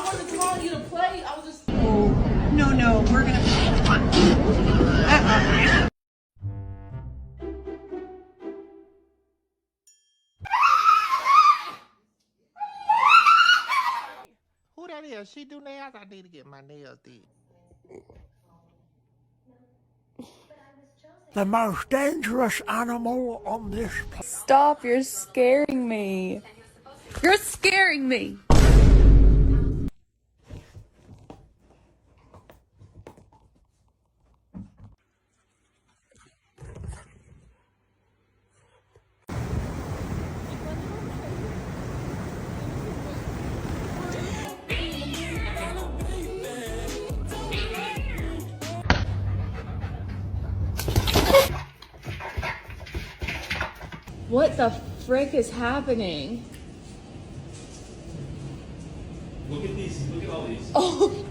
wasn't calling you to play. I was just. No, we're gonna. Who that is? She do nails? I need to get my nails did. The most dangerous animal on this planet. Stop, you're scaring me. You're scaring me. What the frick is happening? Look at these. Look at all these. Oh.